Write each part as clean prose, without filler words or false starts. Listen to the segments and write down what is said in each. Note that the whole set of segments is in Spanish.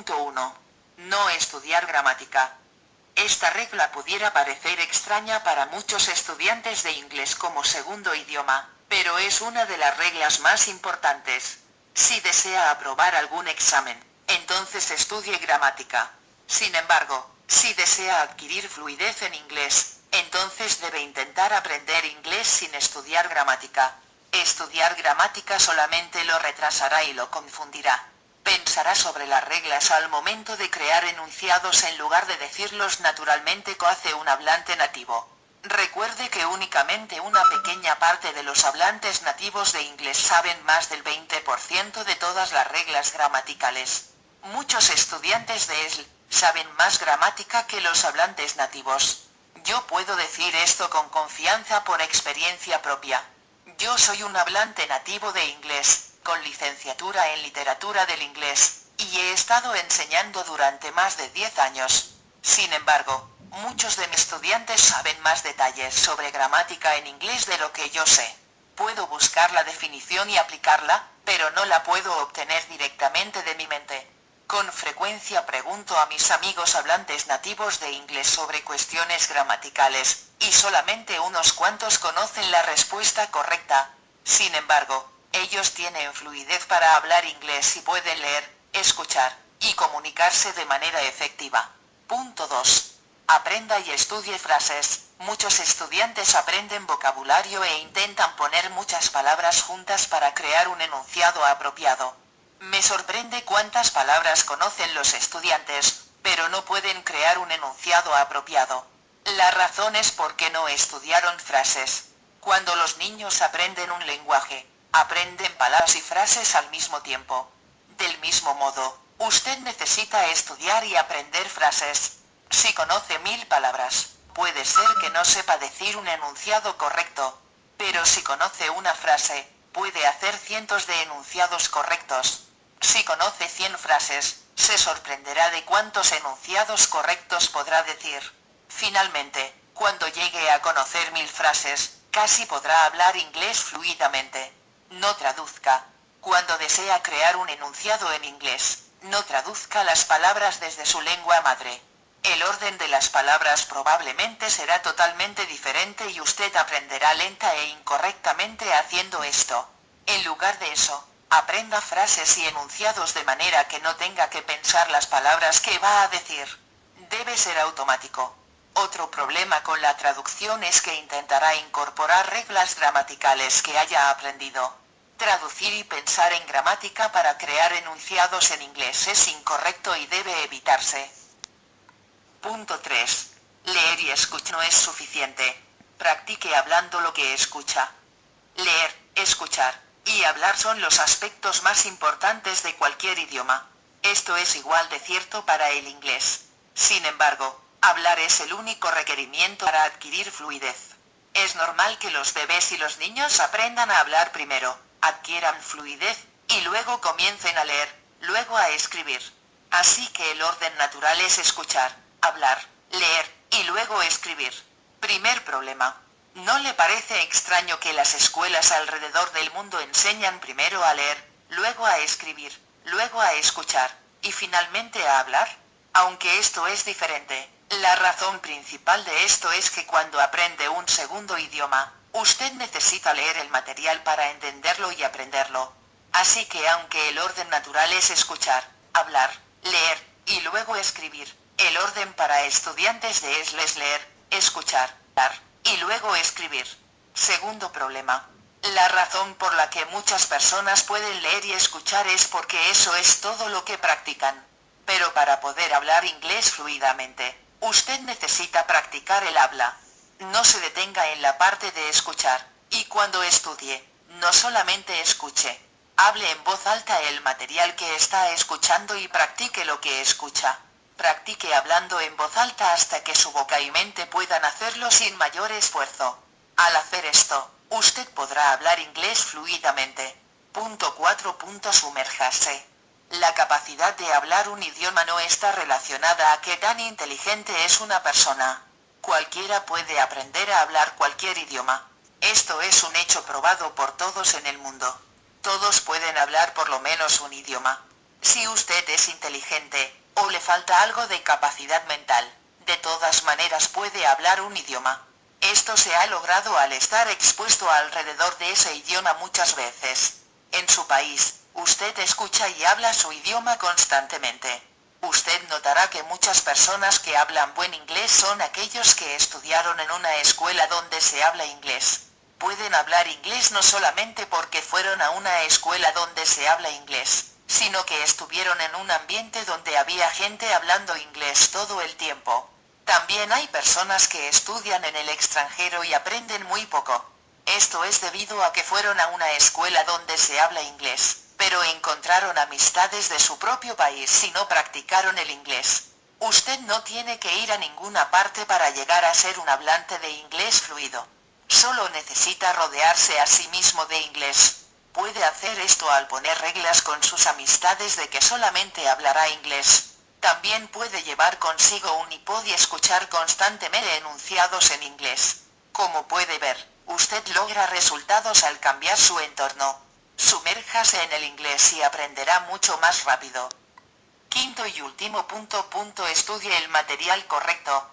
Punto 1. No estudiar gramática. Esta regla pudiera parecer extraña para muchos estudiantes de inglés como segundo idioma, pero es una de las reglas más importantes. Si desea aprobar algún examen, entonces estudie gramática. Sin embargo, si desea adquirir fluidez en inglés, entonces debe intentar aprender inglés sin estudiar gramática. Estudiar gramática solamente lo retrasará y lo confundirá. Pensará sobre las reglas al momento de crear enunciados en lugar de decirlos naturalmente como hace un hablante nativo. Recuerde que únicamente una pequeña parte de los hablantes nativos de inglés saben más del 20% de todas las reglas gramaticales. Muchos estudiantes de ESL saben más gramática que los hablantes nativos. Yo puedo decir esto con confianza por experiencia propia. Yo soy un hablante nativo de inglés, con licenciatura en literatura del inglés, y he estado enseñando durante más de 10 años. Sin embargo, muchos de mis estudiantes saben más detalles sobre gramática en inglés de lo que yo sé. Puedo buscar la definición y aplicarla, pero no la puedo obtener directamente de mi mente. Con frecuencia pregunto a mis amigos hablantes nativos de inglés sobre cuestiones gramaticales, y solamente unos cuantos conocen la respuesta correcta. Sin embargo, ellos tienen fluidez para hablar inglés y pueden leer, escuchar, y comunicarse de manera efectiva. Punto 2. Aprenda y estudie frases. Muchos estudiantes aprenden vocabulario e intentan poner muchas palabras juntas para crear un enunciado apropiado. Me sorprende cuántas palabras conocen los estudiantes, pero no pueden crear un enunciado apropiado. La razón es porque no estudiaron frases. Cuando los niños aprenden un lenguaje, aprenden palabras y frases al mismo tiempo. Del mismo modo, usted necesita estudiar y aprender frases. Si conoce 1000 palabras, puede ser que no sepa decir un enunciado correcto. Pero si conoce una frase, puede hacer cientos de enunciados correctos. Si conoce 100 frases, se sorprenderá de cuántos enunciados correctos podrá decir. Finalmente, cuando llegue a conocer 1000 frases, casi podrá hablar inglés fluidamente. No traduzca. Cuando desea crear un enunciado en inglés, no traduzca las palabras desde su lengua madre. El orden de las palabras probablemente será totalmente diferente y usted aprenderá lenta e incorrectamente haciendo esto. En lugar de eso, aprenda frases y enunciados de manera que no tenga que pensar las palabras que va a decir. Debe ser automático. Otro problema con la traducción es que intentará incorporar reglas gramaticales que haya aprendido. Traducir y pensar en gramática para crear enunciados en inglés es incorrecto y debe evitarse. Punto 3. Leer y escuchar no es suficiente. Practique hablando lo que escucha. Leer, escuchar y hablar son los aspectos más importantes de cualquier idioma. Esto es igual de cierto para el inglés. Sin embargo, hablar es el único requerimiento para adquirir fluidez. Es normal que los bebés y los niños aprendan a hablar primero, adquieran fluidez, y luego comiencen a leer, luego a escribir. Así que el orden natural es escuchar, hablar, leer, y luego escribir. Primer problema. ¿No le parece extraño que las escuelas alrededor del mundo enseñan primero a leer, luego a escribir, luego a escuchar, y finalmente a hablar? Aunque esto es diferente, la razón principal de esto es que cuando aprende un segundo idioma, usted necesita leer el material para entenderlo y aprenderlo. Así que aunque el orden natural es escuchar, hablar, leer, y luego escribir, el orden para estudiantes de ESL es leer, escuchar, hablar, y luego escribir. Segundo problema. La razón por la que muchas personas pueden leer y escuchar es porque eso es todo lo que practican. Pero para poder hablar inglés fluidamente, usted necesita practicar el habla. No se detenga en la parte de escuchar, y cuando estudie, no solamente escuche. Hable en voz alta el material que está escuchando y practique lo que escucha. Practique hablando en voz alta hasta que su boca y mente puedan hacerlo sin mayor esfuerzo. Al hacer esto, usted podrá hablar inglés fluidamente. Punto 4. Sumérjase. La capacidad de hablar un idioma no está relacionada a qué tan inteligente es una persona. Cualquiera puede aprender a hablar cualquier idioma. Esto es un hecho probado por todos en el mundo. Todos pueden hablar por lo menos un idioma. Si usted es inteligente, o le falta algo de capacidad mental, de todas maneras puede hablar un idioma. Esto se ha logrado al estar expuesto alrededor de ese idioma muchas veces. En su país, usted escucha y habla su idioma constantemente. Usted notará que muchas personas que hablan buen inglés son aquellos que estudiaron en una escuela donde se habla inglés. Pueden hablar inglés no solamente porque fueron a una escuela donde se habla inglés, sino que estuvieron en un ambiente donde había gente hablando inglés todo el tiempo. También hay personas que estudian en el extranjero y aprenden muy poco. Esto es debido a que fueron a una escuela donde se habla inglés, pero encontraron amistades de su propio país y no practicaron el inglés. Usted no tiene que ir a ninguna parte para llegar a ser un hablante de inglés fluido. Solo necesita rodearse a sí mismo de inglés. Puede hacer esto al poner reglas con sus amistades de que solamente hablará inglés. También puede llevar consigo un iPod y escuchar constantemente enunciados en inglés. Como puede ver, usted logra resultados al cambiar su entorno. Sumérjase en el inglés y aprenderá mucho más rápido. Quinto y último punto. Estudie el material correcto.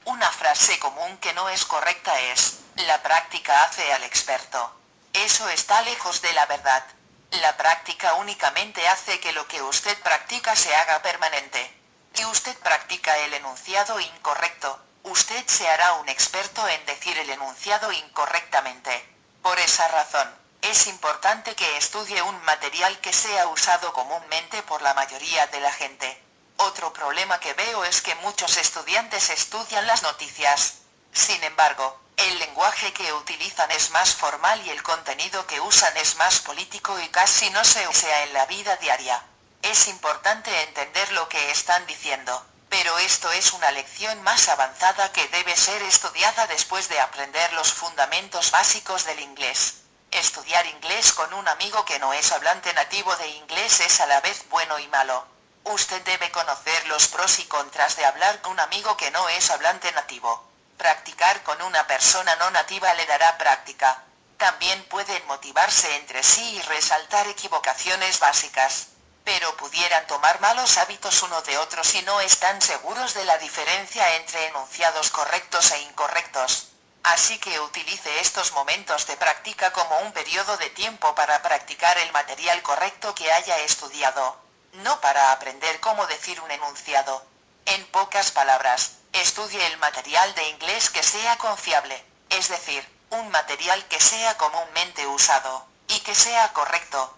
Una frase común que no es correcta es, la práctica hace al experto. Eso está lejos de la verdad. La práctica únicamente hace que lo que usted practica se haga permanente. Si usted practica el enunciado incorrecto, usted se hará un experto en decir el enunciado incorrectamente. Por esa razón, es importante que estudie un material que sea usado comúnmente por la mayoría de la gente. Otro problema que veo es que muchos estudiantes estudian las noticias. Sin embargo, el lenguaje que utilizan es más formal y el contenido que usan es más político y casi no se usa en la vida diaria. Es importante entender lo que están diciendo, pero esto es una lección más avanzada que debe ser estudiada después de aprender los fundamentos básicos del inglés. Estudiar inglés con un amigo que no es hablante nativo de inglés es a la vez bueno y malo. Usted debe conocer los pros y contras de hablar con un amigo que no es hablante nativo. Practicar con una persona no nativa le dará práctica. También pueden motivarse entre sí y resaltar equivocaciones básicas. Pero pudieran tomar malos hábitos uno de otro si no están seguros de la diferencia entre enunciados correctos e incorrectos. Así que utilice estos momentos de práctica como un periodo de tiempo para practicar el material correcto que haya estudiado. No para aprender cómo decir un enunciado. En pocas palabras, estudie el material de inglés que sea confiable, es decir, un material que sea comúnmente usado, y que sea correcto.